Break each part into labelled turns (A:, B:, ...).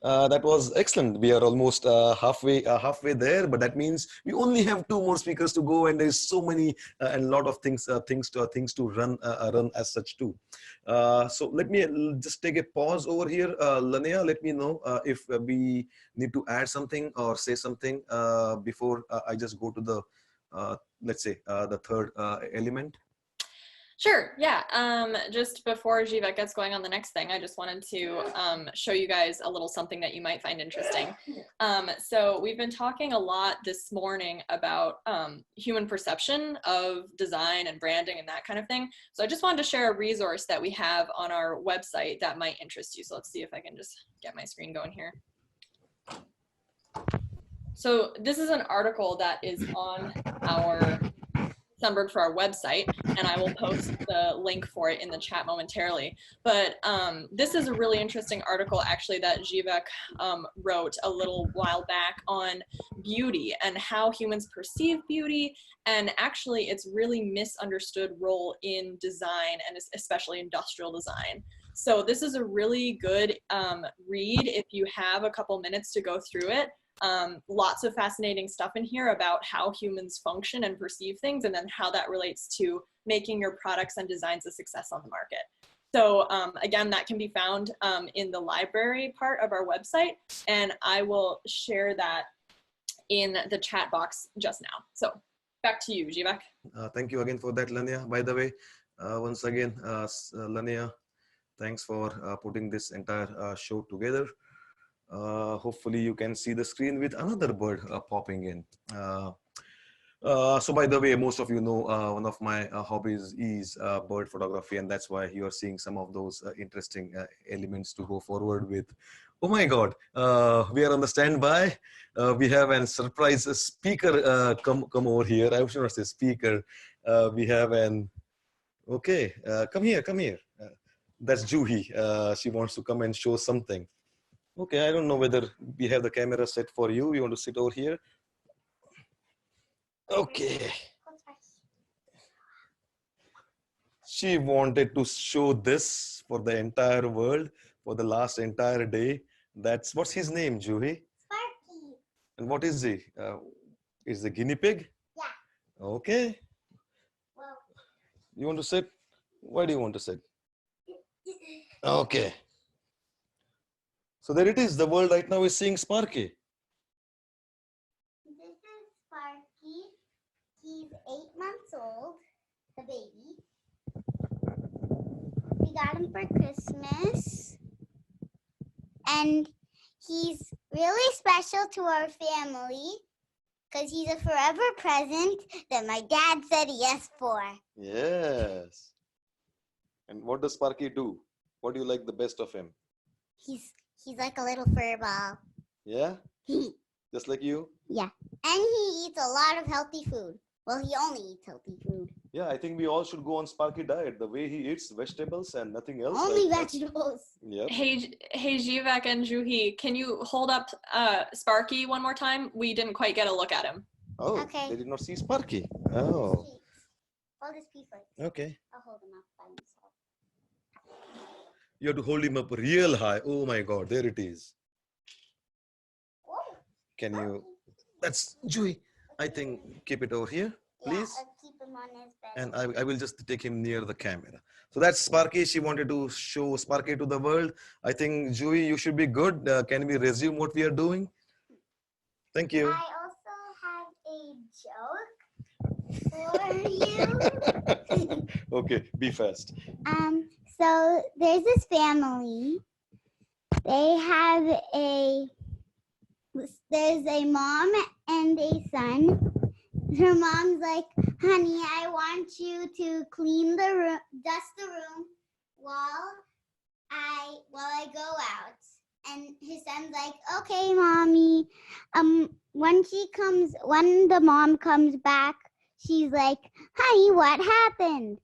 A: That was excellent. We are almost halfway there, but that means we only have 2 more speakers to go, and there's so many and a lot of things to run as such too. So let me just take a pause over here. Lanea, let me know if we need to add something or say something before I just go to the let's say the third element.
B: Sure, yeah. Just before Zhivek gets going on the next thing, I just wanted to show you guys a little something that you might find interesting. So we've been talking a lot this morning about human perception of design and branding and that kind of thing. So I just wanted to share a resource that we have on our website that might interest you. So let's see if I can just get my screen going here. So this is an article that is on our Sundberg-Ferar website, and I will post the link for it in the chat momentarily. But this is a really interesting article actually that Zhivek wrote a little while back on beauty and how humans perceive beauty, and actually its really misunderstood role in design, and especially industrial design. So this is a really good read if you have a couple minutes to go through it. Lots of fascinating stuff in here about how humans function and perceive things, and then how that relates to making your products and designs a success on the market. So again, that can be found in the library part of our website, and I will share that in the chat box just now. So back to you, Zhivek.
A: Thank you again for that, Lanea. By the way, once again, Lanea, thanks for putting this entire show together. Hopefully you can see the screen with another bird popping in. So by the way, most of you know one of my hobbies is bird photography, and that's why you are seeing some of those interesting elements to go forward with. Oh my God, we are on the standby. We have a surprise speaker come over here. I should not say speaker. We have an, okay, come here. That's Juhi. She wants to come and show something. Okay, I don't know whether we have the camera set for you. You want to sit over here? Okay. She wanted to show this for the entire world for the last entire day. That's, what's his name, Juhi?
C: Sparky.
A: And what is he? Is the guinea pig?
C: Yeah.
A: Okay.
C: Well.
A: You want to sit? Why do you want to sit? Okay. So there it is. The world right now is seeing Sparky.
C: This is Sparky. He's 8 months old, the baby. We got him for Christmas. And he's really special to our family because he's a forever present that my dad said yes for.
A: Yes. And what does Sparky do? What do you like the best of him?
C: He's like a little fur ball.
A: Yeah? Just like you?
C: Yeah. And he eats a lot of healthy food. Well, he only eats healthy food.
A: Yeah, I think we all should go on Sparky diet. The way he eats vegetables and nothing else.
C: Only
A: like
C: vegetables.
A: Yep.
B: Hey Zhivek and Juhi, can you hold up Sparky one more time? We didn't quite get a look at him.
A: Oh,
C: okay.
A: They did not see Sparky. Oh.
C: Hold his feet first.
A: Okay.
C: I'll hold him up by himself.
A: You have to hold him up real high. Oh my God, there it is.
C: Whoa.
A: Can you, that's Juhi. I think keep it over here, please.
C: Yeah, I'll keep him on his bed.
A: And I will just take him near the camera. So that's Sparky. She wanted to show Sparky to the world. I think, Juhi, you should be good. Can we resume what we are doing? Thank you.
C: I also have a joke for you.
A: Okay, be fast.
C: So there's this family. There's a mom and a son. Her mom's like, honey, I want you to clean the room, dust the room while I go out. And his son's like, okay, mommy. When the mom comes back, she's like, honey, what happened?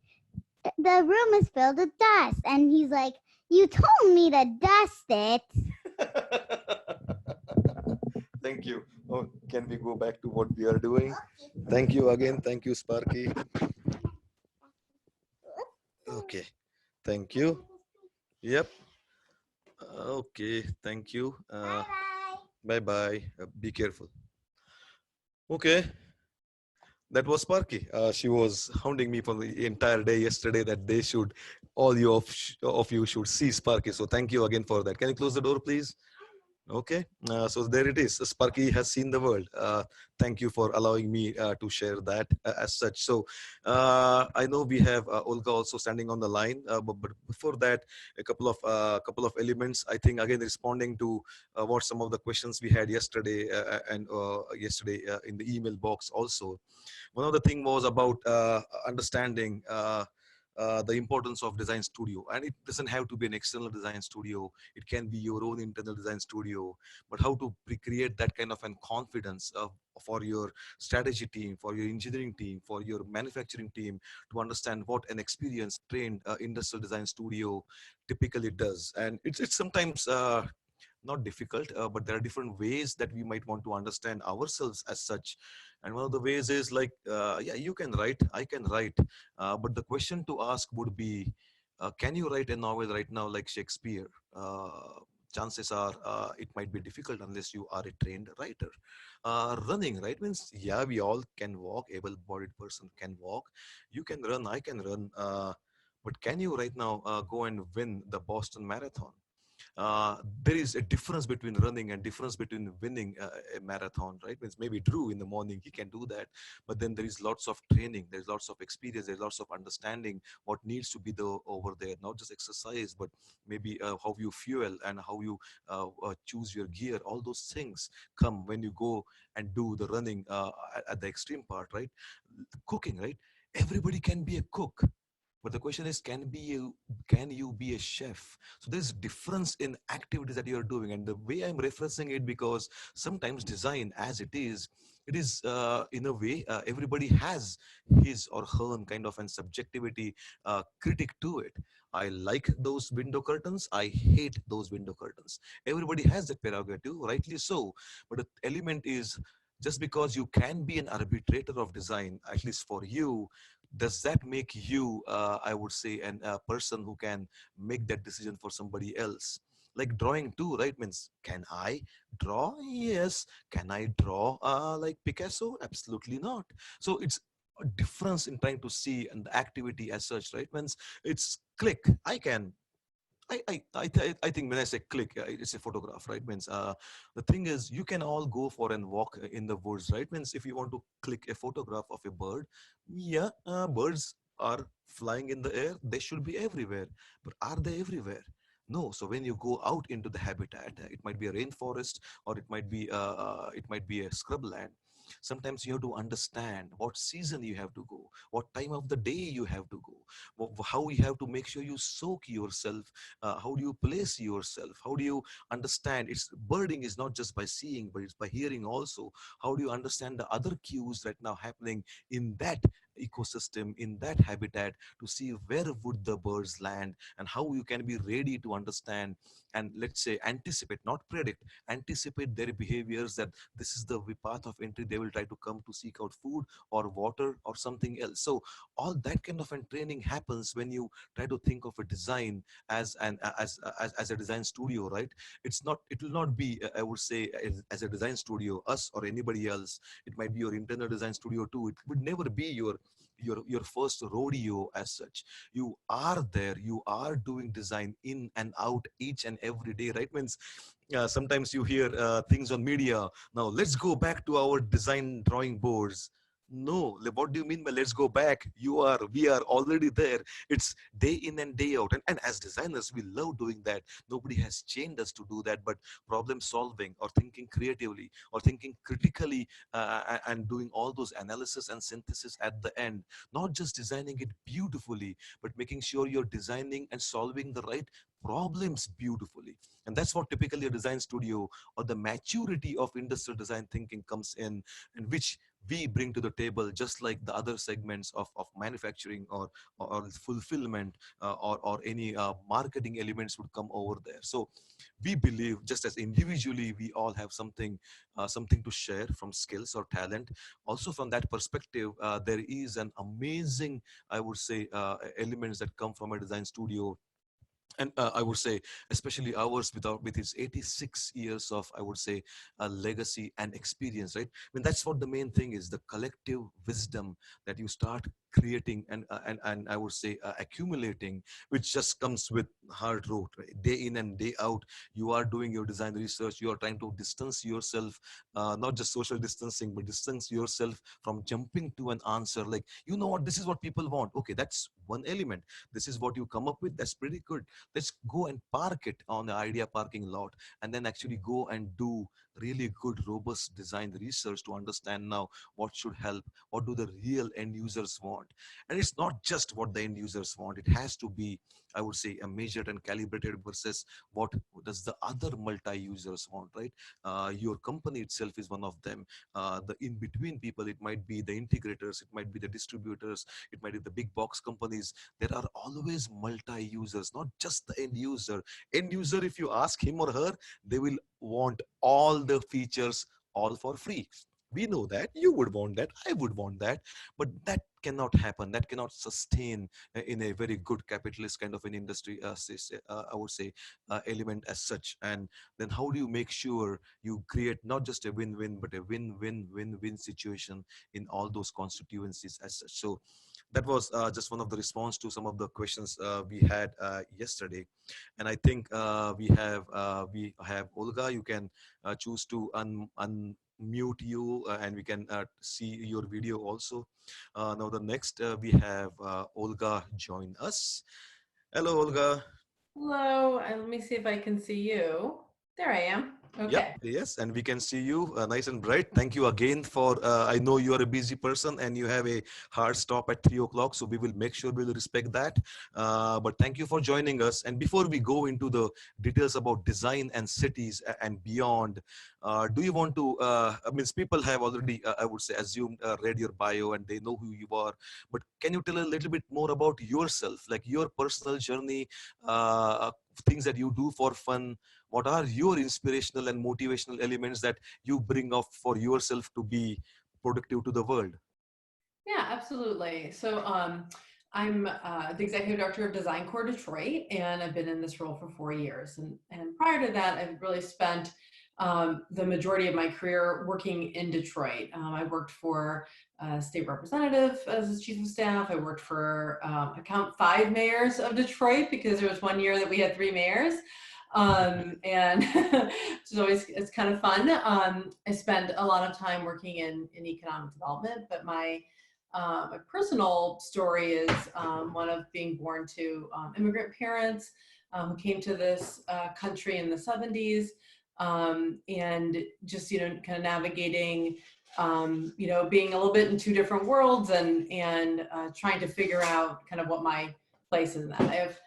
C: The room is filled with dust. And he's like, you told me to dust it.
A: Thank you. Oh, can we go back to what we are doing?
C: Okay.
A: Thank you again. Thank you, Sparky. Okay. Thank you. Yep. Okay, thank you.
C: Bye
A: Bye bye. Be careful. Okay, that was Sparky. She was hounding me for the entire day yesterday that they should, all you of you should see Sparky. So thank you again for that. Can you close the door, please? Okay, so there it is. Sparky has seen the world. Thank you for allowing me to share that as such. So I know we have Olga also standing on the line, but before that, a couple of elements. I think again responding to what some of the questions we had yesterday and yesterday in the email box also. One of the thing was about understanding. The importance of design studio, and it doesn't have to be an external design studio. It can be your own internal design studio, but how to create that kind of an confidence for your strategy team, for your engineering team, for your manufacturing team, to understand what an experienced trained industrial design studio typically does. And it's sometimes not difficult, but there are different ways that we might want to understand ourselves as such. And one of the ways is like, yeah, you can write, I can write, but the question to ask would be, can you write a novel right now like Shakespeare? Chances are it might be difficult unless you are a trained writer. Running, right, means, yeah, we all can walk, able-bodied person can walk. You can run, I can run. But can you right now go and win the Boston Marathon? There is a difference between running and difference between winning a marathon, right? Means maybe Drew in the morning, he can do that, but then there is lots of training, there's lots of experience, there's lots of understanding what needs to be over there, not just exercise, but maybe how you fuel and how you choose your gear. All those things come when you go and do the running at the extreme part, right? Cooking, right? Everybody can be a cook, but the question is, can you be a chef? So there's difference in activities that you're doing. And the way I'm referencing it, because sometimes design as it is in a way, everybody has his or her own kind of an subjectivity critic to it. I like those window curtains. I hate those window curtains. Everybody has that prerogative, rightly so. But the element is, just because you can be an arbitrator of design, at least for you, does that make you, I would say, a person who can make that decision for somebody else? Like drawing too, right? Means, can I draw? Yes. Can I draw like Picasso? Absolutely not. So it's a difference in trying to see and the activity as such, right? Means it's click. I can. I think when I say click, it's a photograph, right? Means the thing is, you can all go for a walk in the woods, right? Means if you want to click a photograph of a bird, yeah, birds are flying in the air. They should be everywhere, but are they everywhere? No. So when you go out into the habitat, it might be a rainforest, or it might be a scrubland. Sometimes you have to understand what season you have to go, what time of the day you have to go, how you have to make sure you soak yourself, how do you place yourself, how do you understand. It's birding is not just by seeing, but it's by hearing also. How do you understand the other cues right now happening in that ecosystem, in that habitat, to see where would the birds land, and how you can be ready to understand and, let's say, anticipate, not predict, anticipate their behaviors, that this is the path of entry they will try to come to seek out food or water or something else. So all that kind of a training happens when you try to think of a design as a design studio, right? It will not be, I would say, as a design studio, us or anybody else. It might be your internal design studio too. It would never be your first rodeo as such. You are there, you are doing design in and out each and every day, right? Means sometimes you hear things on media. Now let's go back to our design drawing boards. No, what do you mean by let's go back? We are already there. It's day in and day out. And as designers, we love doing that. Nobody has chained us to do that, but problem solving or thinking creatively or thinking critically and doing all those analysis and synthesis at the end, not just designing it beautifully, but making sure you're designing and solving the right problems beautifully. And that's what typically a design studio or the maturity of industrial design thinking comes in, and which we bring to the table, just like the other segments of manufacturing or fulfillment or any marketing elements would come over there. So we believe, just as individually we all have something to share from skills or talent, also from that perspective, there is an amazing, I would say, elements that come from a design studio. And I would say, especially ours with its 86 years of, I would say, legacy and experience, right? I mean, that's what the main thing is, the collective wisdom that you start creating and I would say accumulating, which just comes with hard road, right? Day in and day out, you are doing your design research, you are trying to distance yourself, not just social distancing, but distance yourself from jumping to an answer like, you know what, this is what people want. Okay, that's one element. This is what you come up with. That's pretty good. Let's go and park it on the idea parking lot, and then actually go and do really good robust design research to understand now what should help, what do the real end users want. And it's not just what the end users want, it has to be, I would say, a measured and calibrated versus what does the other multi users want, right? Your company itself is one of them. The in between people, it might be the integrators, it might be the distributors, it might be the big box companies. There are always multi users, not just the end user. End user, if you ask him or her, they will want all the features all for free. We know that. You would want that, I would want that, but that cannot happen, that cannot sustain in a very good capitalist kind of an industry, I would say, element as such. And then how do you make sure you create not just a win-win, but a win-win-win-win situation in all those constituencies as such? So that was just one of the response to some of the questions we had yesterday. And I think we have Olga. You can choose to unmute you, and we can see your video also. Now the next we have Olga join us. Hello, Olga.
D: Hello, and let me see if I can see you. There I am.
A: Yep,
D: Okay.
A: yes, and we can see you nice and bright. Thank you again for, I know you are a busy person and you have a hard stop at 3 o'clock, so we will make sure we'll respect that. But thank you for joining us. And before we go into the details about design and cities and beyond, do you want to, I mean, people have already, I would say, assumed, read your bio and they know who you are, but can you tell a little bit more about yourself, like your personal journey, things that you do for fun? What are your inspirational and motivational elements that you bring up for yourself to be productive to the world?
D: Yeah, absolutely. So I'm the executive director of DesignCore Detroit, and I've been in this role for 4 years. And prior to that, I've really spent the majority of my career working in Detroit. I worked for state representative as chief of staff. I worked for, I count 5 mayors of Detroit because there was one year that we had 3 mayors. And it's kind of fun. I spend a lot of time working in economic development, but my personal story is one of being born to immigrant parents who came to this country in the 70s, and just, kind of navigating, being a little bit in 2 different worlds and trying to figure out kind of what my place is in that. I have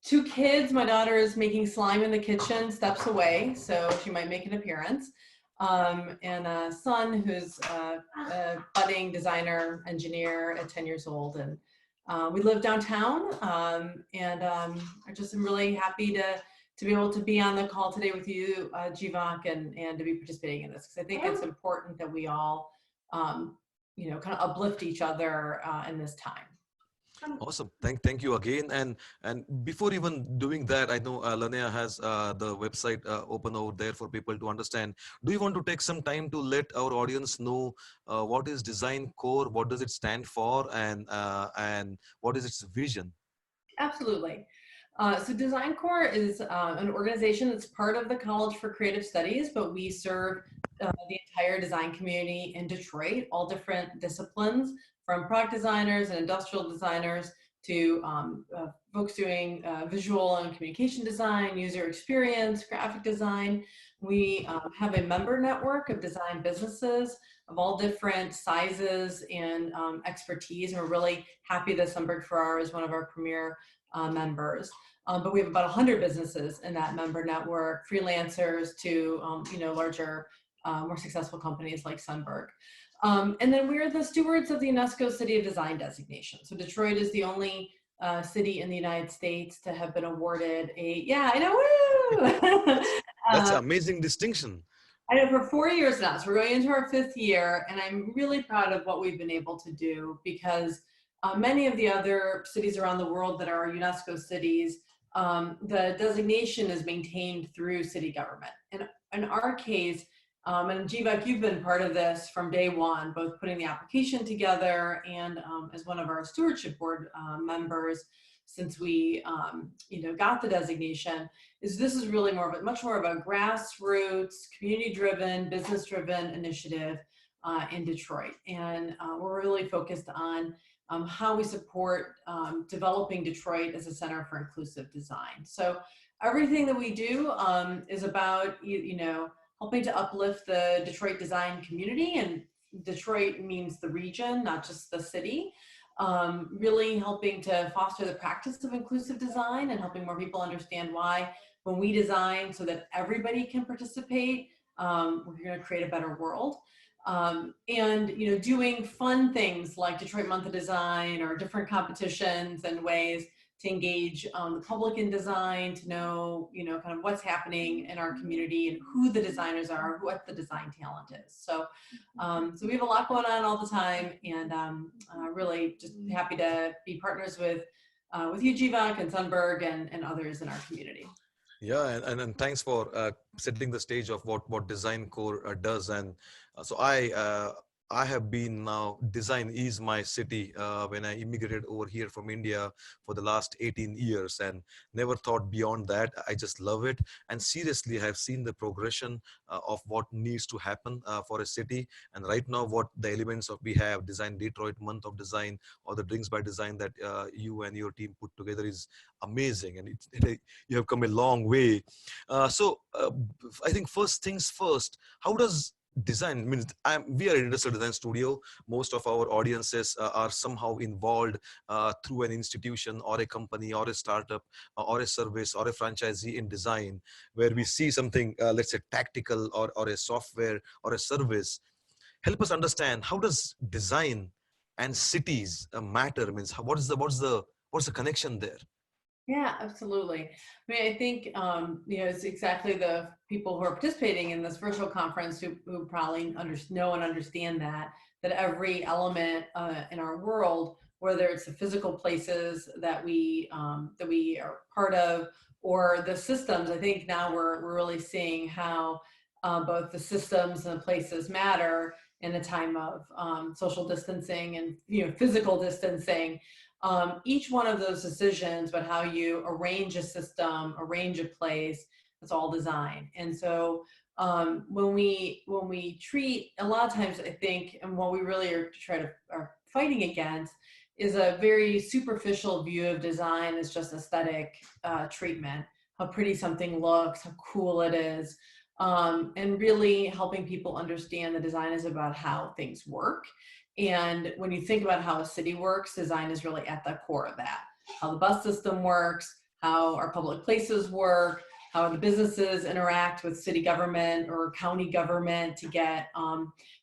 D: 2 kids. My daughter is making slime in the kitchen, steps away, so she might make an appearance. And a son who's a budding designer engineer at 10 years old. And we live downtown, and I just am really happy to be able to be on the call today with you, Jivak, and to be participating in this, because I think it's important that we all, kind of uplift each other in this time.
A: Awesome. Thank you again. And before even doing that, I know Lanea has the website open over there for people to understand. Do you want to take some time to let our audience know what is DesignCore, what does it stand for, and what is its vision?
D: Absolutely. So DesignCore is an organization that's part of the College for Creative Studies, but we serve the entire design community in Detroit, all different disciplines, from product designers and industrial designers to folks doing visual and communication design, user experience, graphic design. We have a member network of design businesses of all different sizes and expertise. And we're really happy that Sundberg-Ferar is one of our premier members. But we have about 100 businesses in that member network, freelancers to larger, more successful companies like Sundberg. And then we're the stewards of the UNESCO City of Design designation. So Detroit is the only city in the United States to have been awarded
A: That's an amazing distinction.
D: I know, for 4 years now. So we're going into our 5th year, and I'm really proud of what we've been able to do, because many of the other cities around the world that are UNESCO cities the designation is maintained through city government. And in our case, and Jeevak, you've been part of this from day one, both putting the application together and as one of our stewardship board members since we got the designation, is this is really much more of a grassroots, community-driven, business-driven initiative in Detroit. And we're really focused on how we support developing Detroit as a center for inclusive design. So everything that we do is about, helping to uplift the Detroit design community, and Detroit means the region, not just the city. Really helping to foster the practice of inclusive design and helping more people understand why when we design so that everybody can participate, we're going to create a better world. And doing fun things like Detroit Month of Design or different competitions and ways to engage the public in design, to know, kind of what's happening in our community and who the designers are, what the design talent is. So, so we have a lot going on all the time, and really just happy to be partners with you, Jeevak, and Sundberg, and others in our community.
A: Yeah, and thanks for setting the stage of what DesignCore does. And so I have been now, design is my city when I immigrated over here from India for the last 18 years, and never thought beyond that. I just love it. And seriously, I have seen the progression of what needs to happen for a city. And right now, what the elements of we have, Design Detroit, Month of Design, or the Drinks by Design that you and your team put together is amazing. And you have come a long way. So I think first things first, how does design means we are an industrial design studio. Most of our audiences are somehow involved through an institution or a company or a startup or a service or a franchisee in design, where we see something, let's say tactical or a software or a service. Help us understand, how does design and cities matter? Means what's the connection there?
D: Yeah, absolutely. I mean, I think, it's exactly the people who are participating in this virtual conference who probably know and understand that every element in our world, whether it's the physical places that we are part of, or the systems, I think now we're really seeing how both the systems and the places matter in a time of social distancing and physical distancing. Each one of those decisions, but how you arrange a system, arrange a place, it's all design. And so when we treat, a lot of times I think, and what we really are fighting against is a very superficial view of design as just aesthetic treatment, how pretty something looks, how cool it is, and really helping people understand the design is about how things work. And when you think about how a city works, design is really at the core of that. How the bus system works, how our public places work, how the businesses interact with city government or county government to get,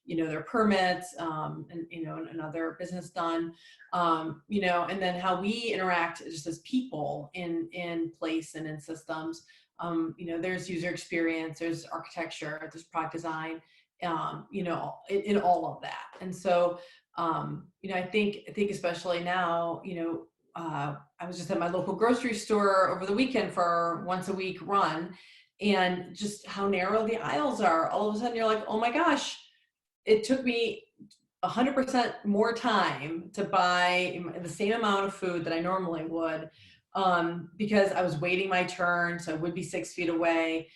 D: their permits, and other business done, and then how we interact just as people in place and in systems. There's user experience, there's architecture, there's product design, in all of that. And so, I think especially now, I was just at my local grocery store over the weekend for a once a week run, and just how narrow the aisles are. All of a sudden you're like, oh my gosh, it took me 100% more time to buy the same amount of food that I normally would, because I was waiting my turn, so I would be 6 feet away.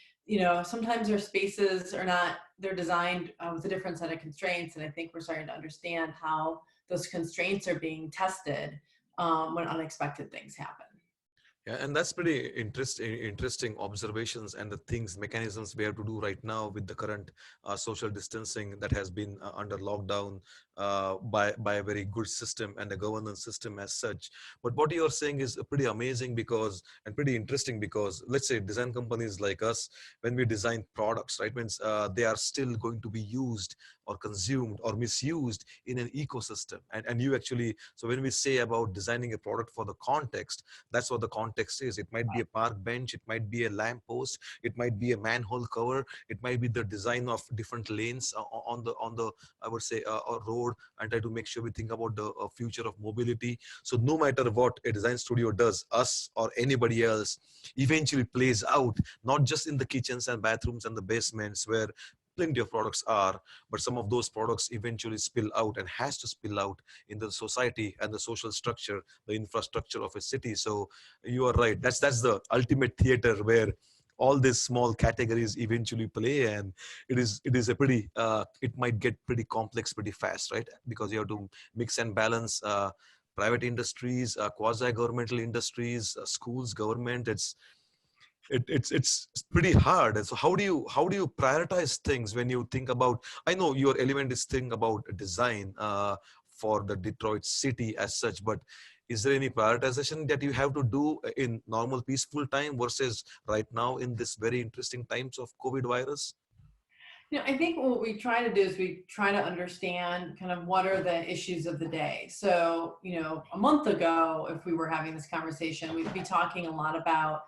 D: Sometimes their spaces are not, they're designed with a different set of constraints. And I think we're starting to understand how those constraints are being tested when unexpected things happen.
A: Yeah, and that's pretty interesting observations and the mechanisms we have to do right now with the current social distancing that has been under lockdown by a very good system and a governance system as such. But what you're saying is pretty amazing and pretty interesting, because let's say design companies like us, when we design products, right, means they are still going to be used or consumed or misused in an ecosystem. And you actually, so when we say about designing a product for the context, that's what the context context is. It might be a park bench, it might be a lamp post, it might be a manhole cover, it might be the design of different lanes on the I would say road, and try to make sure we think about the future of mobility. So no matter what a design studio does, us or anybody else, eventually plays out not just in the kitchens and bathrooms and the basements where plenty of products are, but some of those products eventually spill out and has to spill out in the society and the social structure, the infrastructure of a city. So you are right. That's the ultimate theater where all these small categories eventually play, and it is a pretty it might get pretty complex pretty fast, right? Because you have to mix and balance private industries, quasi-governmental industries, schools, government. It's pretty hard. And so how do you prioritize things when you think about, I know your element is think about design for the Detroit city as such, but is there any prioritization that you have to do in normal peaceful time versus right now in this very interesting times of COVID virus?
D: I think what we try to do is we try to understand kind of what are the issues of the day. So, a month ago, if we were having this conversation, we'd be talking a lot about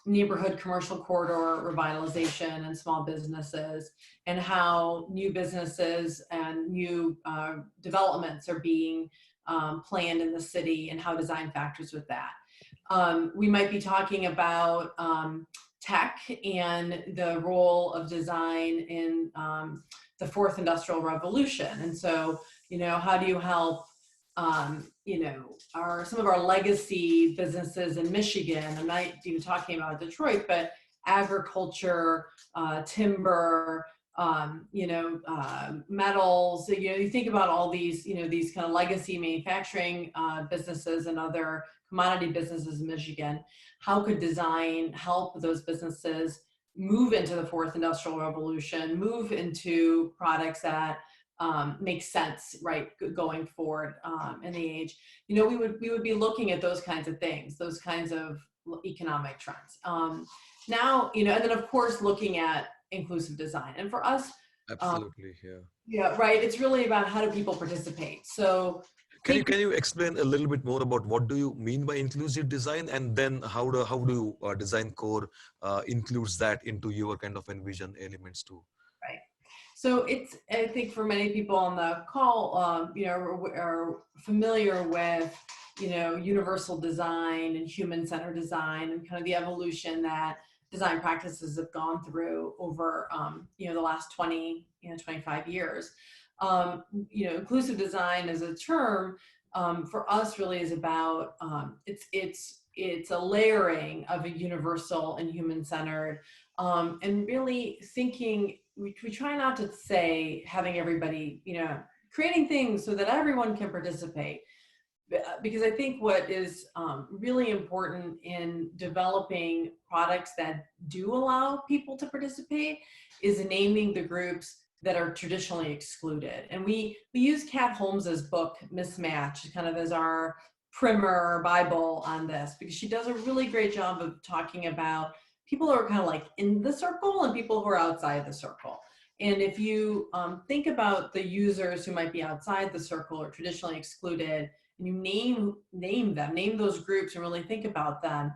D: neighborhood commercial corridor revitalization and small businesses, and how new businesses and new developments are being planned in the city, and how design factors with that. We might be talking about tech and the role of design in the fourth industrial revolution. And so, how do you help, some of our legacy businesses in Michigan? I'm not even talking about Detroit, but agriculture, timber, metals. You think about all these, these kind of legacy manufacturing businesses and other commodity businesses in Michigan. How could design help those businesses move into the fourth industrial revolution, move into products that make sense, right, going forward in the age? We would be looking at those kinds of things, those kinds of economic trends. Now, and then of course looking at inclusive design. And for us,
A: Absolutely, yeah.
D: yeah, right, it's really about how do people participate. So
A: Can you explain a little bit more about what do you mean by inclusive design, and then how do DesignCore includes that into your kind of envision elements too?
D: right. So I think for many people on the call, are familiar with, universal design and human-centered design, and kind of the evolution that design practices have gone through over, the last 20, 25 years. Inclusive design as a term for us really is about, it's a layering of a universal and human-centered, and really thinking, we try not to say having everybody, creating things so that everyone can participate. Because I think what is really important in developing products that do allow people to participate is naming the groups that are traditionally excluded. And we use Kat Holmes's book, Mismatch, kind of as our primer Bible on this, because she does a really great job of talking about people who are kind of like in the circle and people who are outside the circle. And if you think about the users who might be outside the circle or traditionally excluded, and you name those groups and really think about them,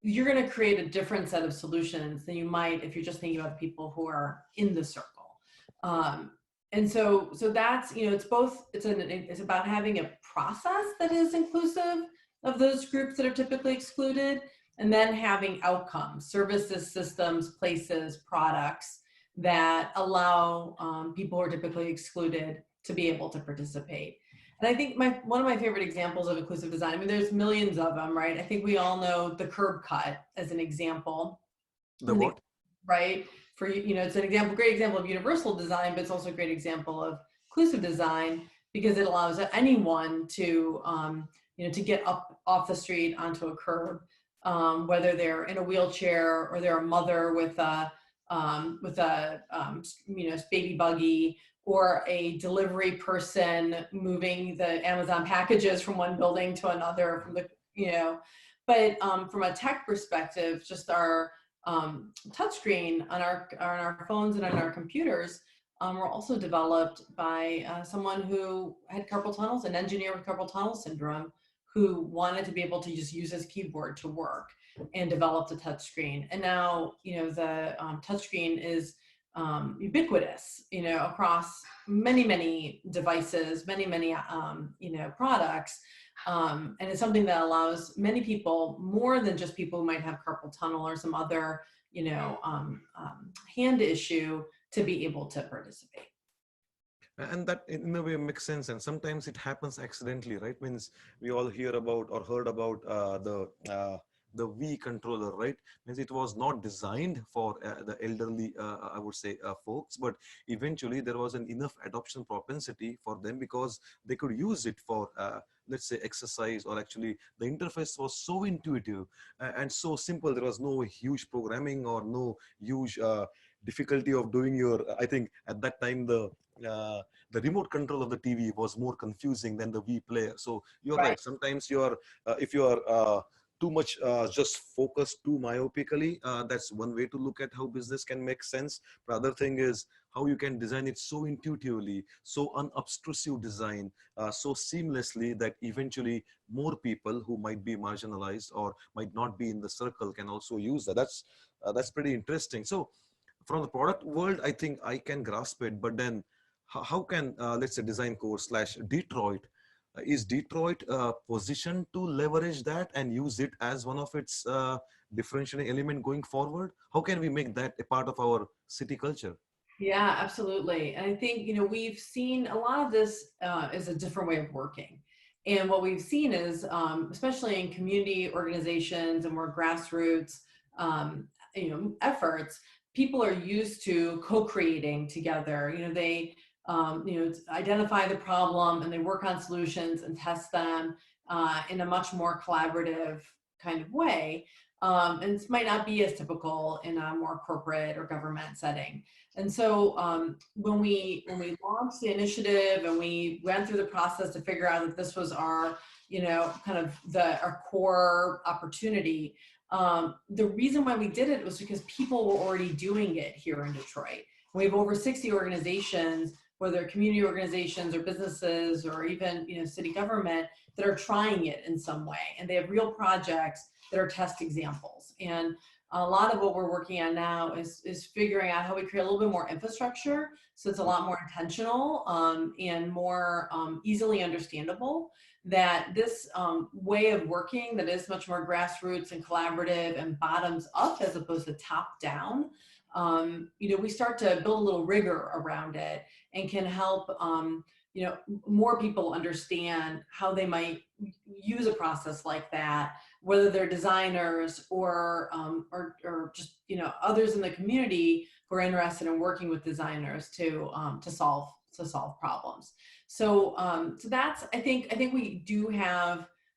D: you're going to create a different set of solutions than you might if you're just thinking about the people who are in the circle. And so that's, it's about having a process that is inclusive of those groups that are typically excluded, and then having outcomes, services, systems, places, products that allow people who are typically excluded to be able to participate. And I think one of my favorite examples of inclusive design, I mean, there's millions of them, right? I think we all know the curb cut as an example.
A: The what?
D: Right? For, it's an example, great example of universal design, but it's also a great example of inclusive design, because it allows anyone to, to get up off the street onto a curb, whether they're in a wheelchair or they're a mother with a baby buggy, or a delivery person moving the Amazon packages from one building to another from but from a tech perspective, just our touchscreen on our phones and on our computers were also developed by someone who had carpal tunnel, an engineer with carpal tunnel syndrome, who wanted to be able to just use his keyboard to work and developed a touchscreen. And now, the touchscreen is ubiquitous, across many devices, many products. And it's something that allows many people, more than just people who might have carpal tunnel or some other, hand issue, to be able to participate.
A: And that in a way makes sense. And sometimes it happens accidentally, right? Means we all hear about or heard about the Wii controller, right? Means it was not designed for the elderly, I would say, folks, but eventually there was an enough adoption propensity for them because they could use it for, let's say, exercise, or actually the interface was so intuitive and so simple. There was no huge programming or no huge difficulty of doing your, I think at that time, the remote control of the TV was more confusing than the Wii player. So you're right. Sometimes you're, if you are too much just focused too myopically, that's one way to look at how business can make sense. The other thing is how you can design it so intuitively, so unobtrusive design, so seamlessly that eventually more people who might be marginalized or might not be in the circle can also use that. That's pretty interesting. So from the product world, I think I can grasp it, but then how can, let's say, DesignCore / Detroit, is Detroit positioned to leverage that and use it as one of its differentiating element going forward? How can we make that a part of our city culture?
D: Yeah, absolutely. And I think, we've seen a lot of this as a different way of working. And what we've seen is, especially in community organizations and more grassroots, efforts, people are used to co-creating together. They identify the problem and they work on solutions and test them in a much more collaborative kind of way. And this might not be as typical in a more corporate or government setting. And so when we launched the initiative and we went through the process to figure out that this was our, kind of our core opportunity, the reason why we did it was because people were already doing it here in Detroit. We have over 60 organizations, whether community organizations or businesses or even city government, that are trying it in some way, and they have real projects that are test examples. And a lot of what we're working on now is figuring out how we create a little bit more infrastructure, so it's a lot more intentional and more easily understandable, that this way of working that is much more grassroots and collaborative and bottoms up as opposed to top down, we start to build a little rigor around it and can help more people understand how they might use a process like that, whether they're designers or just others in the community who are interested in working with designers to solve problems. So so that's, I think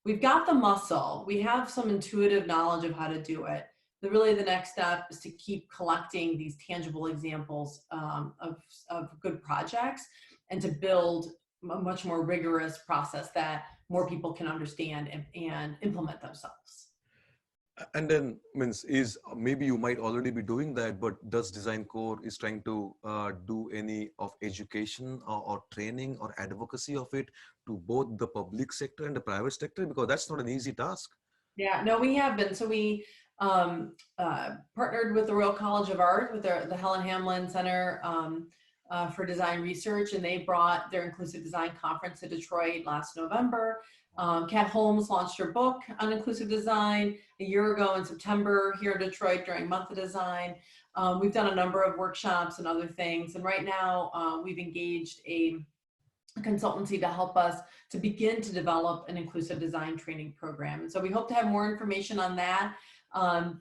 D: we've got the muscle, we have some intuitive knowledge of how to do it. The next step is to keep collecting these tangible examples of good projects and to build a much more rigorous process that more people can understand and implement themselves.
A: And then maybe you might already be doing that, but does DesignCore is trying to do any of education or training or advocacy of it to both the public sector and the private sector? Because that's not an easy task.
D: Yeah, no, we have been. So we partnered with the Royal College of Art, with the Helen Hamlin Center for Design Research, and they brought their Inclusive Design Conference to Detroit last November. Kat Holmes launched her book on inclusive design a year ago in September here in Detroit during Month of Design. We've done a number of workshops and other things, and right now we've engaged a consultancy to help us to begin to develop an inclusive design training program. And so we hope to have more information on that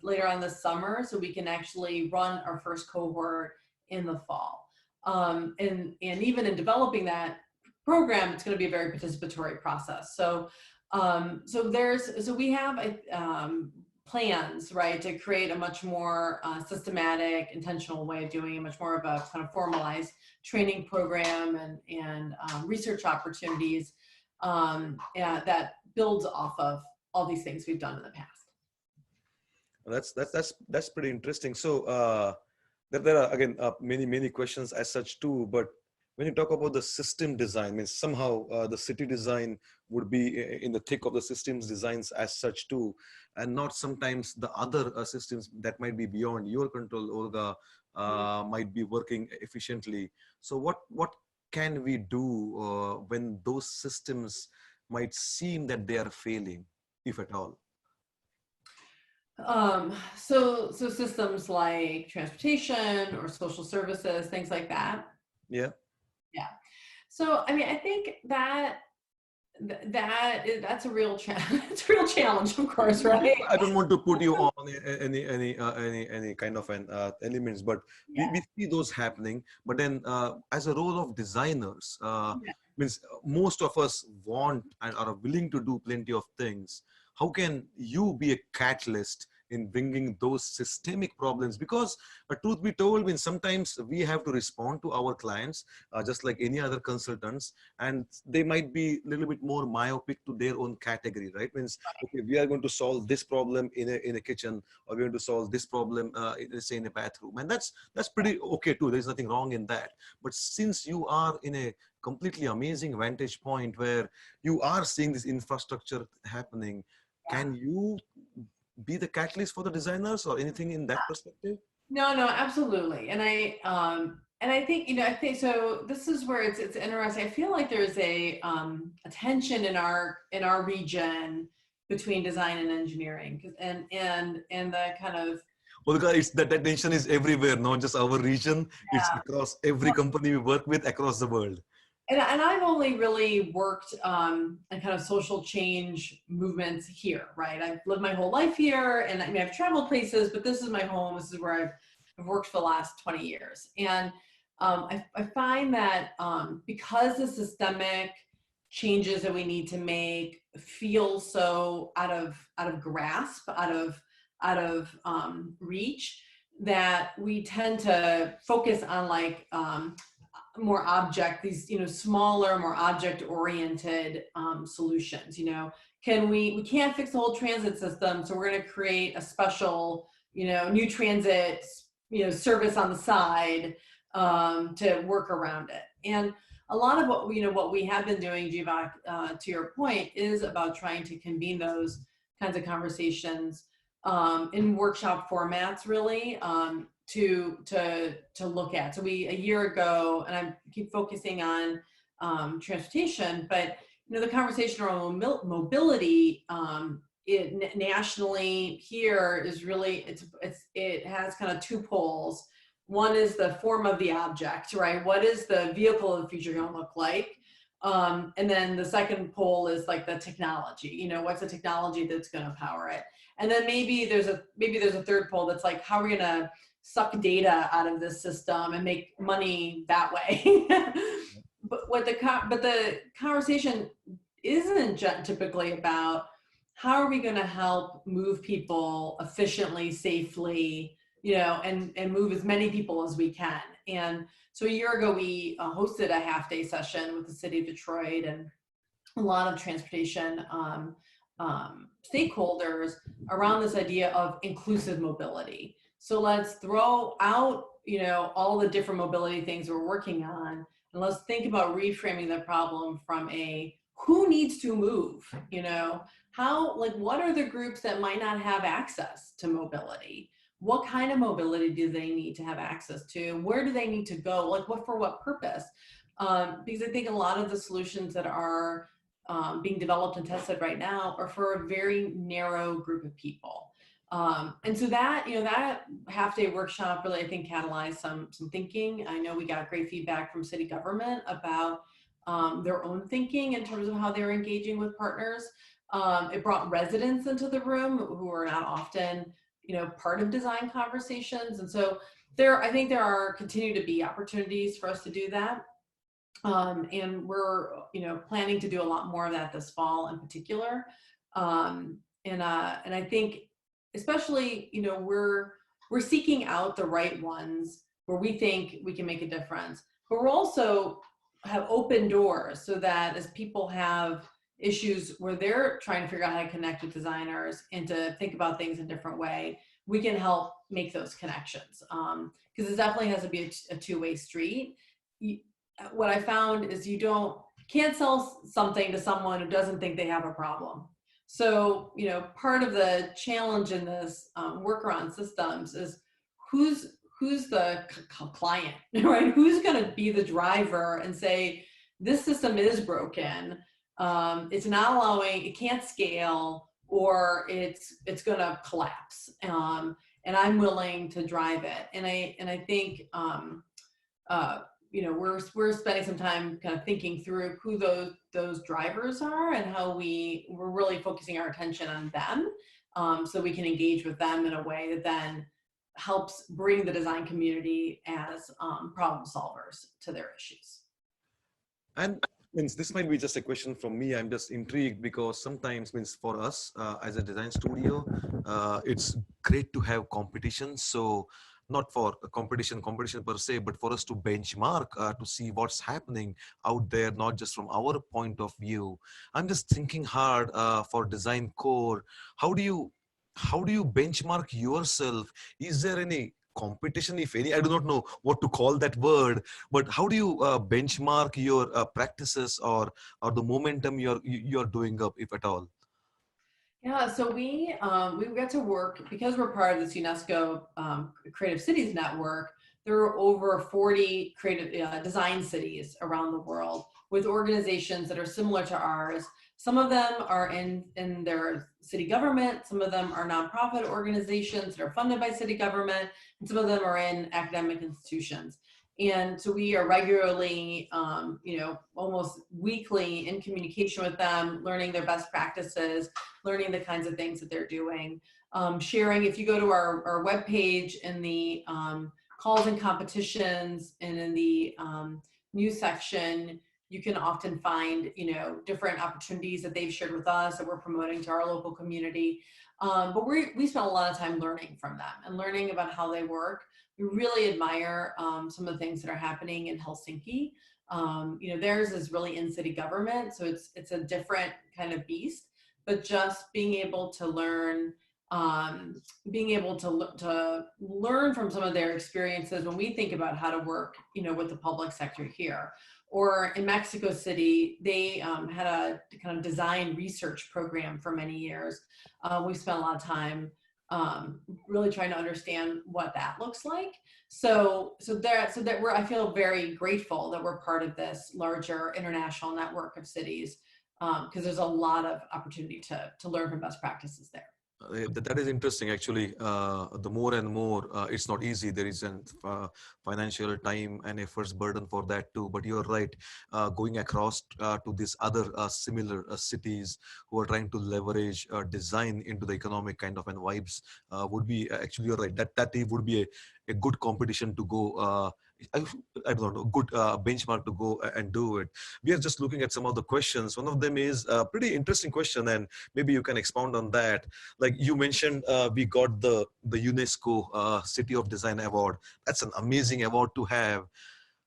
D: later on this summer, so we can actually run our first cohort in the fall. And even in developing that program, it's going to be a very participatory process. So so we have plans, right, to create a much more systematic, intentional way of doing it, much more of a kind of formalized training program and research opportunities that builds off of all these things we've done in the past.
A: That's pretty interesting. So there are again many questions as such too, but when you talk about the system design, means somehow the city design would be in the thick of the systems designs as such too, and not sometimes the other systems that might be beyond your control, Olga, might be working efficiently. So what can we do when those systems might seem that they are failing, if at all?
D: So systems like transportation or social services, things like that.
A: Yeah.
D: Yeah. So, I mean, I think that's a real it's a real challenge, of course, right?
A: I don't want to put you on any kind of an elements, but
D: Yeah.
A: we see those happening. But then, as a role of designers,
D: Yeah.
A: means most of us want and are willing to do plenty of things. How can you be a catalyst in bringing those systemic problems? Because, truth be told, means sometimes we have to respond to our clients just like any other consultants, and they might be a little bit more myopic to their own category, right? Means, okay, we are going to solve this problem in a kitchen, or we're going to solve this problem, let's say in a bathroom, and that's pretty okay too. There's nothing wrong in that. But since you are in a completely amazing vantage point where you are seeing this infrastructure happening, can you be the catalyst for the designers or anything in that perspective?
D: No, absolutely. And I think, I think so. This is where it's interesting. I feel like there's a tension in our region between design and engineering, and the kind of
A: Olga, it's that tension is everywhere, not just our region. It's across every company we work with across the world.
D: And I've only really worked in kind of social change movements here, right? I've lived my whole life here, and I mean, I've traveled places, but this is my home. This is where I've worked for the last 20 years. And I find that because the systemic changes that we need to make feel so out of grasp, out of reach, that we tend to focus on like more these smaller, more object-oriented solutions. We can't fix the whole transit system, so we're going to create a special new transit service on the side to work around it. And a lot of what we have been doing, Jivak, to your point, is about trying to convene those kinds of conversations in workshop formats, really, to look at. So a year ago, and I keep focusing on transportation, but the conversation around mobility nationally here is really it has kind of two poles. One is the form of the object, right? What is the vehicle of the future going to look like? And then the second pole is like the technology. What's the technology that's going to power it? And then maybe there's a third pole that's like, how are we going to suck data out of this system and make money that way? But the conversation isn't typically about how are we going to help move people efficiently, safely, and move as many people as we can. And so a year ago, we hosted a half-day session with the city of Detroit and a lot of transportation stakeholders around this idea of inclusive mobility. So let's throw out, all the different mobility things we're working on, and let's think about reframing the problem from who needs to move, what are the groups that might not have access to mobility? What kind of mobility do they need to have access to? Where do they need to go? For what purpose? Because I think a lot of the solutions that are being developed and tested right now are for a very narrow group of people. And so that half-day workshop really, I think, catalyzed some thinking. I know we got great feedback from city government about their own thinking in terms of how they're engaging with partners. It brought residents into the room who are not often, part of design conversations. And so I think there continue to be opportunities for us to do that. And we're, planning to do a lot more of that this fall in particular. And I think especially, we're seeking out the right ones where we think we can make a difference, but we're also have open doors so that as people have issues where they're trying to figure out how to connect with designers and to think about things in a different way, we can help make those connections. Because it definitely has to be a two-way street. what I found is you can't sell something to someone who doesn't think they have a problem. So, you know, part of the challenge in this workaround systems is who's the client, right? Who's going to be the driver and say, this system is broken, it's not allowing, it can't scale, or it's going to collapse, and I'm willing to drive it. And I think you know, we're spending some time kind of thinking through who those drivers are and how we're really focusing our attention on them, so we can engage with them in a way that then helps bring the design community as problem solvers to their issues.
A: And means this might be just a question from me. I'm just intrigued because sometimes means for us as a design studio, it's great to have competition. So not for a competition per se, but for us to benchmark to see what's happening out there, not just from our point of view. I'm just thinking hard for DesignCore. How do you benchmark yourself? Is there any competition, if any? I do not know what to call that word, but how do you benchmark your practices or the momentum you're doing up, if at all?
D: Yeah, so we got to work, because we're part of this UNESCO Creative Cities Network. There are over 40 creative design cities around the world with organizations that are similar to ours. Some of them are in their city government, some of them are nonprofit organizations that are funded by city government, and some of them are in academic institutions. And so we are regularly, you know, almost weekly in communication with them, learning their best practices, learning the kinds of things that they're doing, sharing. If you go to our webpage, in the calls and competitions and in the news section, you can often find, you know, different opportunities that they've shared with us that we're promoting to our local community. But we spend a lot of time learning from them and learning about how they work. We really admire some of the things that are happening in Helsinki. You know, theirs is really in city government, so it's a different kind of beast. But just being able to learn, to learn from some of their experiences when we think about how to work, you know, with the public sector here. Or in Mexico City, they had a kind of design research program for many years. We spent a lot of time really trying to understand what that looks like. So I feel very grateful that we're part of this larger international network of cities, because there's a lot of opportunity to learn from best practices there.
A: That is interesting, actually. The more and more, it's not easy. There is a financial time and efforts burden for that too. But you're right, going across to these other similar cities who are trying to leverage design into the economic kind of and vibes would be, actually, you're right, that would be a good competition to go. I don't know, good benchmark to go and do it. We are just looking at some of the questions. One of them is a pretty interesting question, and maybe you can expound on that. Like you mentioned, we got the UNESCO City of Design Award. That's an amazing award to have.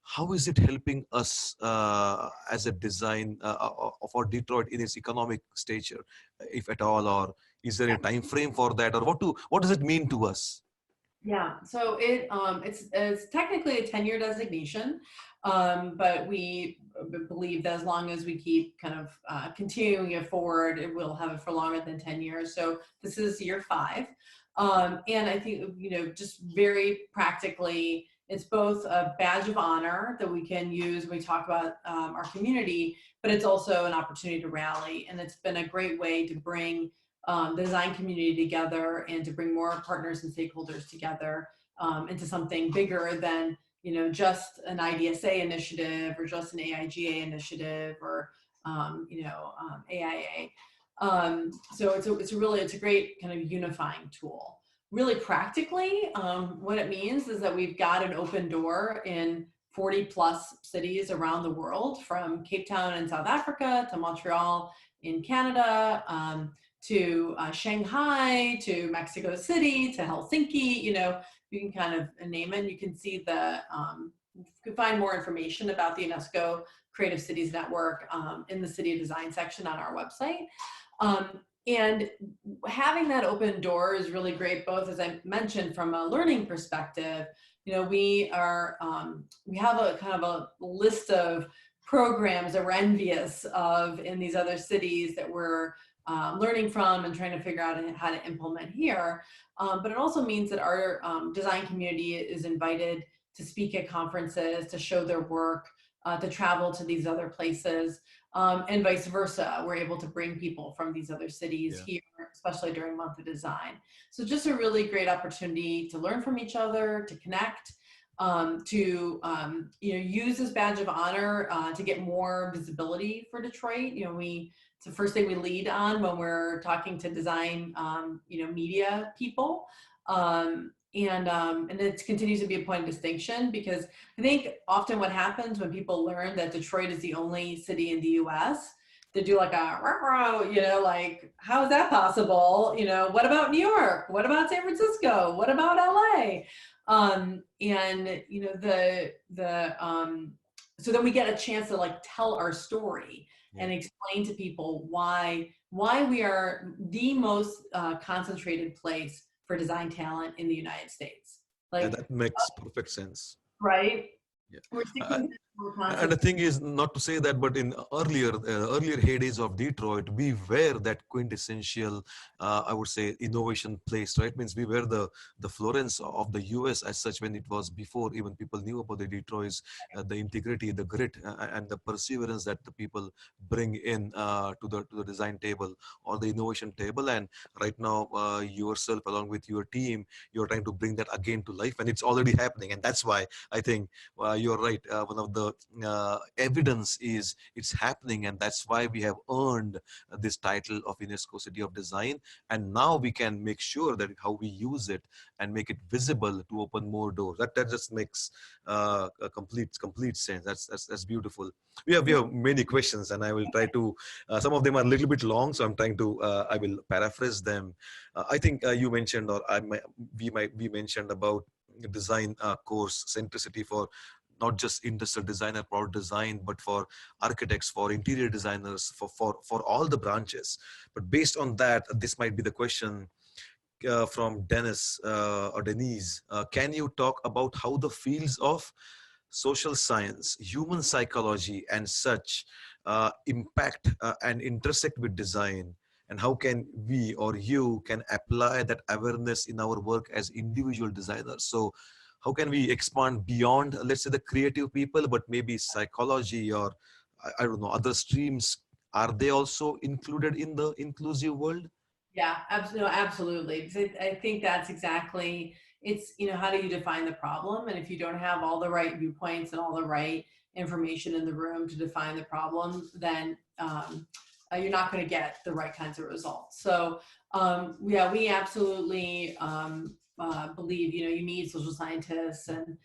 A: How is it helping us as a design for Detroit in its economic stature, if at all, or is there a time frame for that, or what does it mean to us?
D: Yeah, so it's technically a 10-year designation, but we believe that as long as we keep kind of continuing it forward, it will have it for longer than 10 years. So this is year 5. And I think, you know, just very practically, it's both a badge of honor that we can use when we talk about our community, but it's also an opportunity to rally. And it's been a great way to bring the design community together and to bring more partners and stakeholders together into something bigger than, you know, just an IDSA initiative or just an AIGA initiative or, you know, AIA. So it's a great kind of unifying tool. Really practically, what it means is that we've got an open door in 40 plus cities around the world, from Cape Town in South Africa to Montreal in Canada, to Shanghai, to Mexico City, to Helsinki. You know, you can kind of name it. You can see you can find more information about the UNESCO Creative Cities Network in the City of Design section on our website. And having that open door is really great, both, as I mentioned, from a learning perspective, we are, we have a kind of a list of programs that we're envious of in these other cities that we're learning from and trying to figure out how to implement here. But it also means that our design community is invited to speak at conferences, to show their work, to travel to these other places, and vice versa. We're able to bring people from these other cities here, especially during Month of Design. So just a really great opportunity to learn from each other, to connect, to use this badge of honor to get more visibility for Detroit. It's the first thing we lead on when we're talking to design, media people. And it continues to be a point of distinction, because I think often what happens when people learn that Detroit is the only city in the US, they do like like, how is that possible? What about New York? What about San Francisco? What about LA? So then we get a chance to like tell our story and explain to people why we are the most concentrated place for design talent in the United States. Like,
A: that makes perfect sense.
D: right?
A: Yeah.
D: We're sticking
A: And the thing is, not to say that, but in earlier heydays of Detroit, we were that quintessential, I would say, innovation place, right? Means we were the Florence of the US as such, when it was before even people knew about the Detroit's, the integrity, the grit, and the perseverance that the people bring in to the design table or the innovation table. And right now, yourself along with your team, you're trying to bring that again to life, and it's already happening. And that's why I think you're right. One of the evidence is it's happening, and that's why we have earned this title of UNESCO City of Design. And now we can make sure that how we use it and make it visible to open more doors. That just makes a complete sense. That's beautiful. We have many questions, and I will try to. Some of them are a little bit long, so I'm trying to. I will paraphrase them. I think you mentioned, or we mentioned about design course centricity for not just industrial design and product design, but for architects, for interior designers, for all the branches. But based on that, this might be the question from Dennis or Denise. Can you talk about how the fields of social science, human psychology, and such impact and intersect with design? And how can we or you can apply that awareness in our work as individual designers? So how can we expand beyond, let's say, the creative people, but maybe psychology or I don't know, other streams? Are they also included in the inclusive world?
D: Yeah, absolutely. Because I think that's exactly, it's, how do you define the problem? And if you don't have all the right viewpoints and all the right information in the room to define the problem, then you're not going to get the right kinds of results. So we absolutely believe, you need social scientists and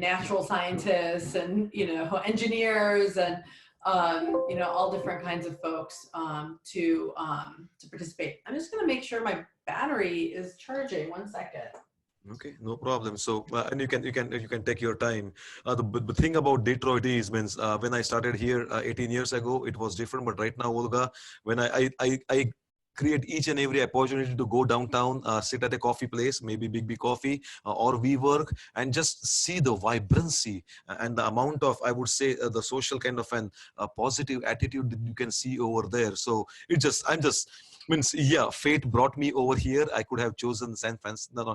D: natural scientists and, engineers and, all different kinds of folks to participate. I'm just going to make sure my battery is charging. 1 second.
A: Okay, no problem. So, and you can take your time. The thing about Detroit is, means when I started here 18 years ago, it was different. But right now, Olga, when I create each and every opportunity to go downtown, sit at a coffee place, maybe Big B Coffee or WeWork, and just see the vibrancy and the amount of, I would say, the social kind of an positive attitude that you can see over there. So I'm just means, yeah, fate brought me over here. I could have chosen San Francisco,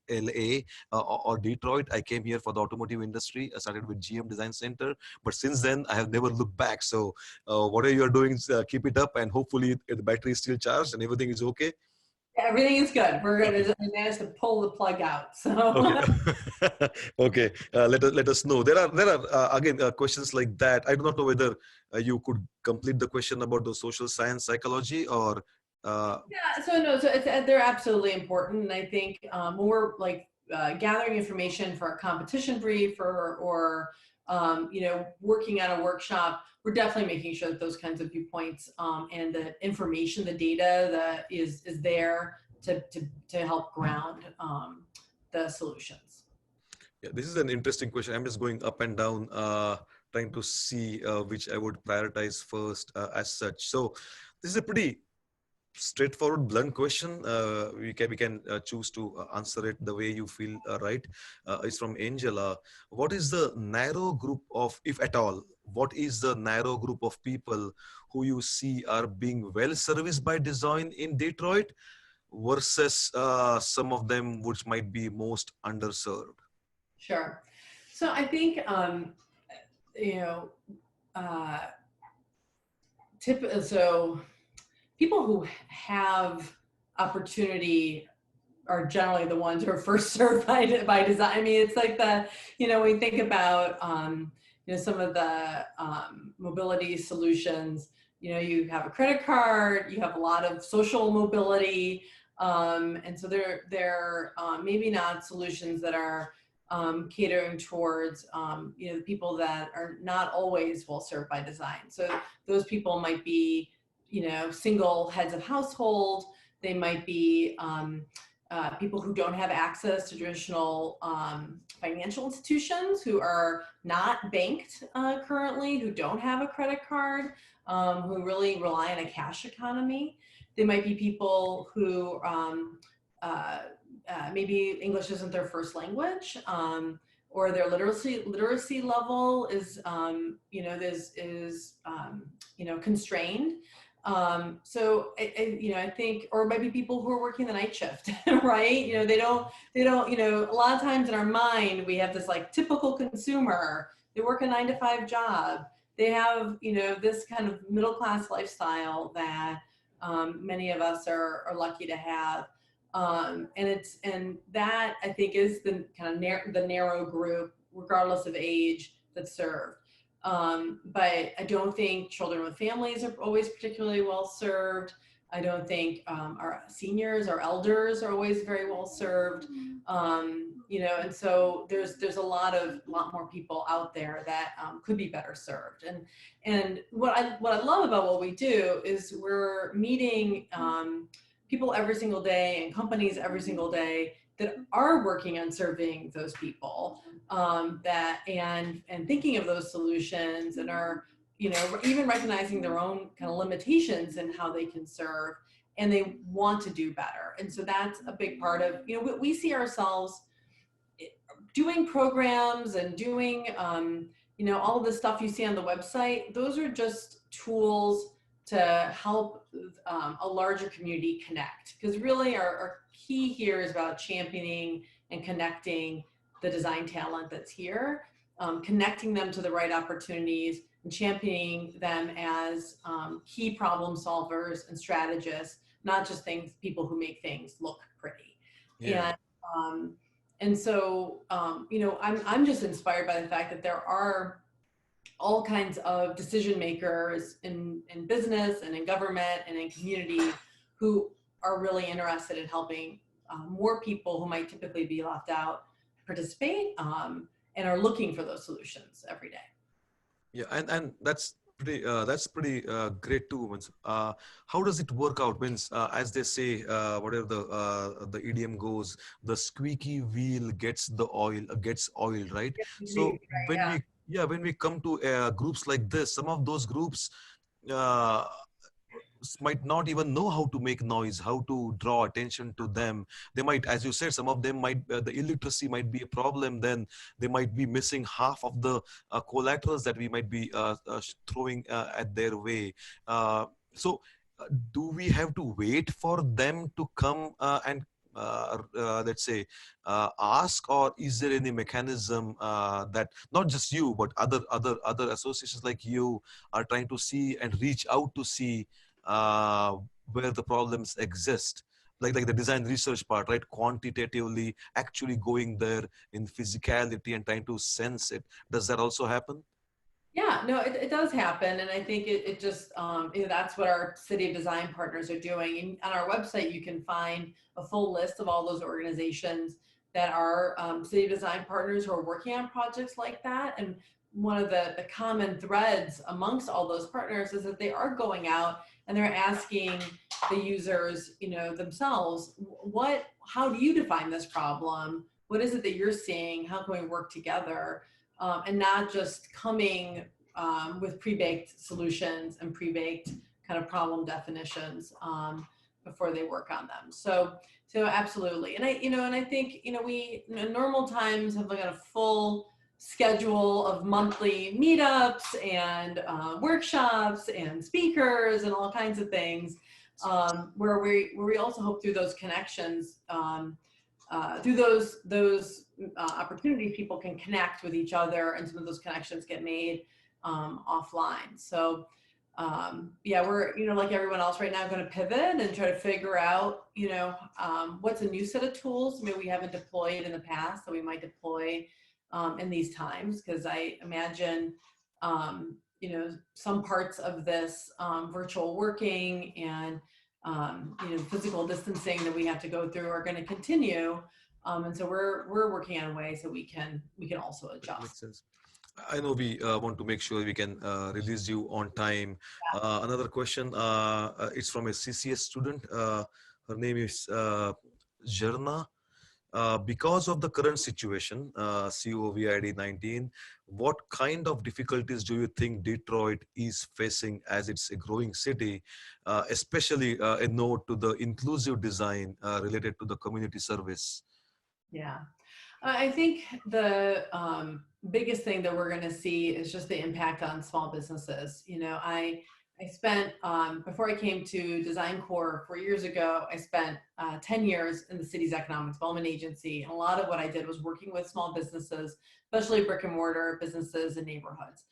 A: LA, or Detroit. I came here for the automotive industry. I started with GM Design Center, but since then I have never looked back. So whatever you are doing, keep it up, and hopefully the battery is still charged and everything is okay.
D: Everything is good. We're going to manage to pull the plug out. So
A: okay, okay. Let us know. There are again questions like that. I do not know whether you could complete the question about the social science psychology or.
D: Yeah, so they're absolutely important. And I think when we're like gathering information for a competition brief or working on a workshop, we're definitely making sure that those kinds of viewpoints and the information, the data that is there to help ground the solutions.
A: Yeah, this is an interesting question. I'm just going up and down, trying to see which I would prioritize first as such. So this is a pretty straightforward, blunt question. We can choose to answer it the way you feel right. It's from Angela. What is the narrow group of, if at all, what is the narrow group of people who you see are being well serviced by design in Detroit versus some of them which might be most underserved?
D: Sure. So I think, you know, so people who have opportunity are generally the ones who are first served by design. I mean, it's like we think about, some of the mobility solutions, you have a credit card, you have a lot of social mobility. And so they're maybe not solutions that are catering towards, the people that are not always well served by design. So those people might be, single heads of household. They might be people who don't have access to traditional financial institutions, who are not banked currently, who don't have a credit card, who really rely on a cash economy. They might be people who maybe English isn't their first language, or their literacy level is constrained. So I think, or maybe people who are working the night shift, right? They don't, a lot of times in our mind, we have this like typical consumer, they work a 9-to-5 job. They have, this kind of middle-class lifestyle that many of us are lucky to have. And that I think is the kind of the narrow group, regardless of age, that's served. But I don't think children with families are always particularly well served. I don't think our seniors, our elders are always very well served. And so there's a lot more people out there that could be better served. And what I love about what we do is we're meeting people every single day and companies every single day that are working on serving those people, and thinking of those solutions, and are even recognizing their own kind of limitations and how they can serve, and they want to do better. And so that's a big part of we see ourselves doing programs and doing all of the stuff you see on the website. Those are just tools to help a larger community connect, because really our key here is about championing and connecting the design talent that's here, connecting them to the right opportunities, and championing them as key problem solvers and strategists, not just people who make things look pretty. Yeah. And so I'm just inspired by the fact that there are all kinds of decision makers in business and in government and in community who are really interested in helping more people who might typically be left out participate, and are looking for those solutions every day.
A: Yeah, and that's pretty great too. Means, how does it work out? Means, as they say, whatever the idiom goes, the squeaky wheel gets oil, right? So when we come to groups like this, some of those groups uh, might not even know how to make noise, how to draw attention to them. They might, as you said, some of them might, the illiteracy might be a problem. Then they might be missing half of the collaterals that we might be throwing at their way. Do we have to wait for them to come and let's say ask, or is there any mechanism that not just you but other associations like you are trying to see and reach out to see where the problems exist, like the design research part, right? Quantitatively actually going there in physicality and trying to sense it. Does that also happen?
D: Yeah, no, it does happen. And I think it just, that's what our City of Design partners are doing. And on our website, you can find a full list of all those organizations that are City of Design partners who are working on projects like that. And one of the common threads amongst all those partners is that they are going out and they're asking the users, themselves, how do you define this problem? What is it that you're seeing? How can we work together? And not just coming with pre-baked solutions and pre-baked kind of problem definitions. before they work on them. So absolutely. And I think, we in normal times have like a full schedule of monthly meetups and workshops and speakers and all kinds of things, where we also hope through those connections, through those opportunities, people can connect with each other, and some of those connections get made offline. So yeah, we're, like everyone else right now, going to pivot and try to figure out, what's a new set of tools maybe we haven't deployed in the past that we might deploy in these times. Because I imagine, some parts of this virtual working and, physical distancing that we have to go through are going to continue. And so we're working on ways that we can also adjust.
A: Makes sense. I know we want to make sure we can release you on time. Another question, it's from a CCS student. Her name is Jarna. Because of the current situation, COVID-19, what kind of difficulties do you think Detroit is facing as it's a growing city, especially a note to the inclusive design related to the community service?
D: Yeah. I think the biggest thing that we're going to see is just the impact on small businesses. I spent, before I came to DesignCore 4 years ago, I spent 10 years in the city's economic development agency. And a lot of what I did was working with small businesses, especially brick and mortar businesses in neighborhoods.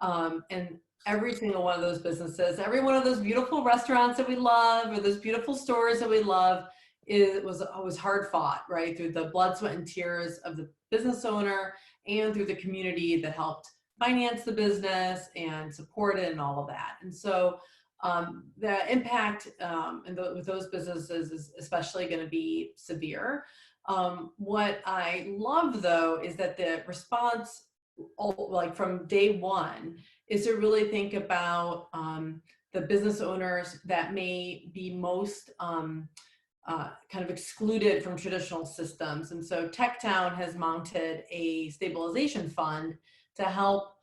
D: And every single one of those businesses, every one of those beautiful restaurants that we love, or those beautiful stores that we love, was hard fought, right? Through the blood, sweat, and tears of the business owner, and through the community that helped finance the business and support it and all of that. And so the impact with those businesses is especially going to be severe. What I love, though, is that the response, like from day one, is to really think about the business owners that may be most kind of excluded from traditional systems. And so TechTown has mounted a stabilization fund to help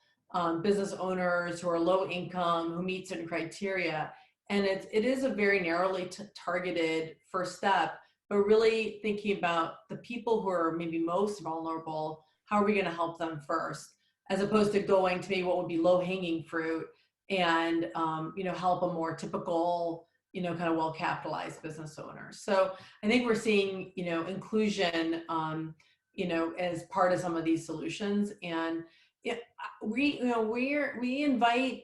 D: business owners who are low income, who meet certain criteria. And it is a very narrowly targeted first step, but really thinking about the people who are maybe most vulnerable, how are we going to help them first, as opposed to going to maybe what would be low hanging fruit and help a more typical, kind of well-capitalized business owners. So I think we're seeing, inclusion, as part of some of these solutions. And we invite,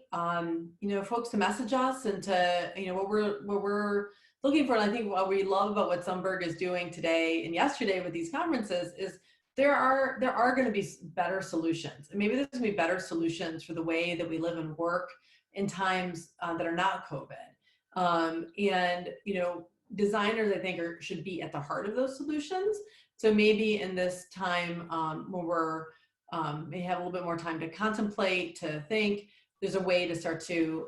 D: folks to message us and to, what we're looking for. And I think what we love about what Sundberg is doing today and yesterday with these conferences is there are going to be better solutions. And maybe there's going to be better solutions for the way that we live and work in times that are not COVID. And designers, I think, should be at the heart of those solutions. So maybe in this time when we're may have a little bit more time to contemplate, to think, there's a way to start to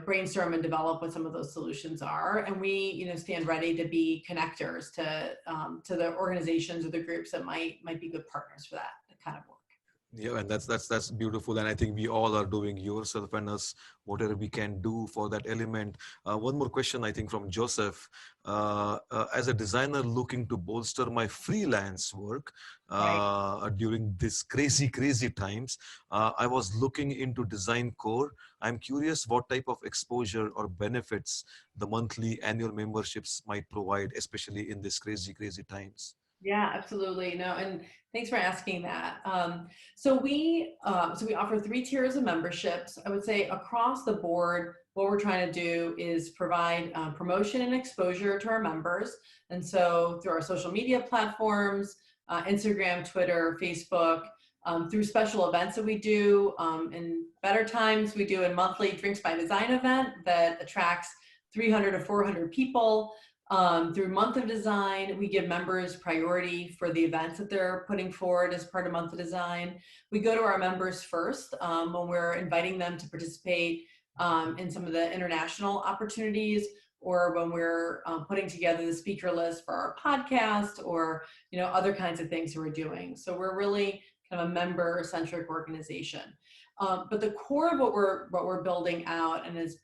D: brainstorm and develop what some of those solutions are. And we stand ready to be connectors to the organizations or the groups that might be good partners for that kind of work.
A: Yeah, and that's beautiful. And I think we all are doing, yourself and us, whatever we can do for that element. One more question, I think, from Joseph. As a designer looking to bolster my freelance work during this crazy times, I was looking into DesignCore. I'm curious what type of exposure or benefits the monthly annual memberships might provide, especially in this crazy times.
D: Yeah, absolutely. No, and thanks for asking that. So we offer 3 tiers of memberships. I would say across the board, what we're trying to do is provide promotion and exposure to our members. And so through our social media platforms, Instagram, Twitter, Facebook, through special events that we do. In better times, we do a monthly Drinks by Design event that attracts 300 to 400 people. Through Month of Design, we give members priority for the events that they're putting forward as part of Month of Design. We go to our members first when we're inviting them to participate in some of the international opportunities, or when we're putting together the speaker list for our podcast, or other kinds of things that we're doing. So we're really kind of a member-centric organization. But the core of what we're building out, and is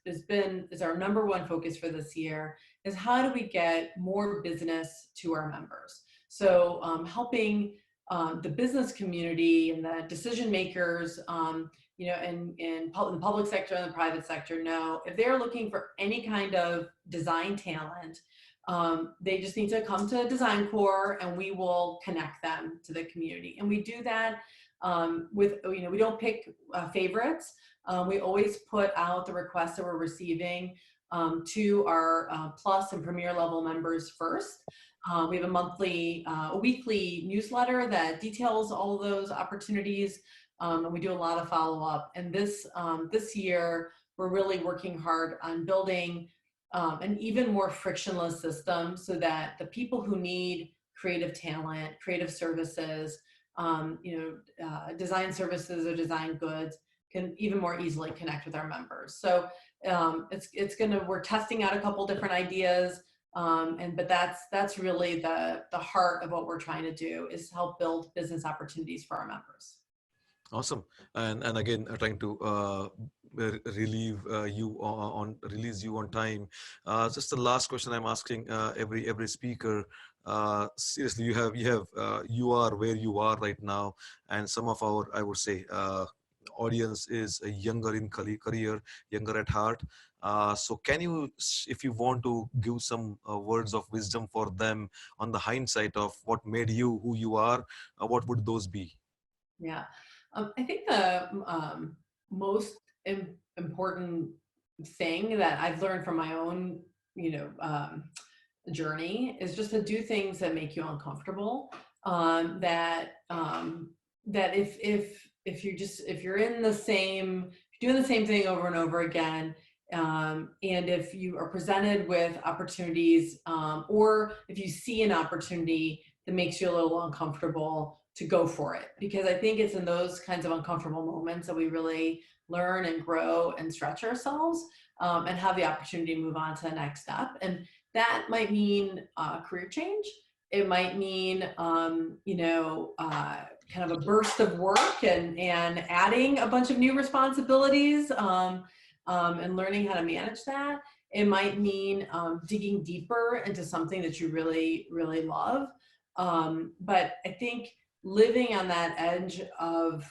D: our number one focus for this year, is how do we get more business to our members? So helping the business community and the decision makers, you know, in the public sector and the private sector know if they're looking for any kind of design talent, they just need to come to DesignCore and we will connect them to the community. And we do that with, you know, we don't pick favorites. We always put out the requests that we're receiving to our plus and premier level members first. We have a weekly newsletter that details all of those opportunities, and we do a lot of follow-up. And this year, we're really working hard on building an even more frictionless system so that the people who need creative talent, creative services, you know, design services or design goods can even more easily connect with our members. So we're testing out a couple different ideas. But that's really the heart of what we're trying to do, is help build business opportunities for our members.
A: Awesome. And again, trying to release you on time. Just the last question I'm asking every speaker. Seriously, you are where you are right now, and some of our, I would say, audience is younger in career, younger at heart. So can you, if you want to give some words of wisdom for them on the hindsight of what made you who you are, what would those be?
D: Yeah, I think the most important thing that I've learned from my own, you know, journey is just to do things that make you uncomfortable. That if you're in the same, doing the same thing over and over again, and if you are presented with opportunities, or if you see an opportunity that makes you a little uncomfortable, to go for it. Because I think it's in those kinds of uncomfortable moments that we really learn and grow and stretch ourselves, and have the opportunity to move on to the next step. And that might mean career change. It might mean, you know, kind of a burst of work and adding a bunch of new responsibilities, and learning how to manage that. It might mean digging deeper into something that you really, really love. But I think living on that edge of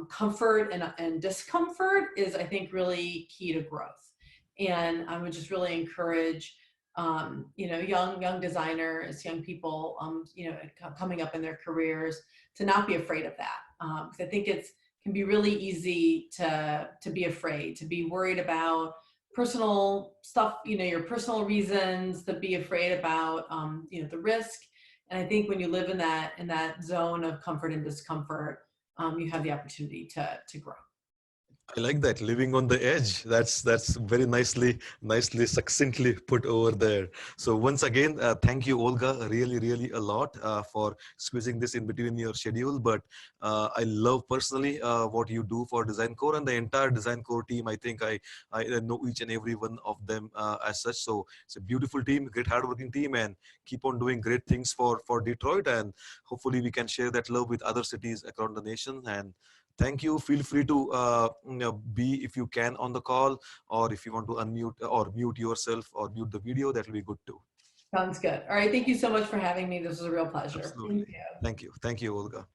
D: comfort and discomfort is, I think, really key to growth. And I would just really encourage, you know, young designers, young people, you know, coming up in their careers, to not be afraid of that. Because I think it can be really easy to be afraid, to be worried about personal stuff, you know, your personal reasons, to be afraid about, you know, the risk. And I think when you live in that zone of comfort and discomfort, you have the opportunity to grow.
A: I like that, living on the edge. That's very nicely succinctly put over there. So once again, thank you, Olga, really a lot for squeezing this in between your schedule. But I love personally what you do for DesignCore and the entire DesignCore team. I think I know each and every one of them as such. So it's a beautiful team, great hardworking team, and keep on doing great things for Detroit. And hopefully we can share that love with other cities across the nation. And thank you. Feel free to be, if you can, on the call, or if you want to unmute or mute yourself or mute the video, that will be good too.
D: Sounds good. All right. Thank you so much for having me. This was a real pleasure.
A: Absolutely.
D: Thank you.
A: Thank you, Olga.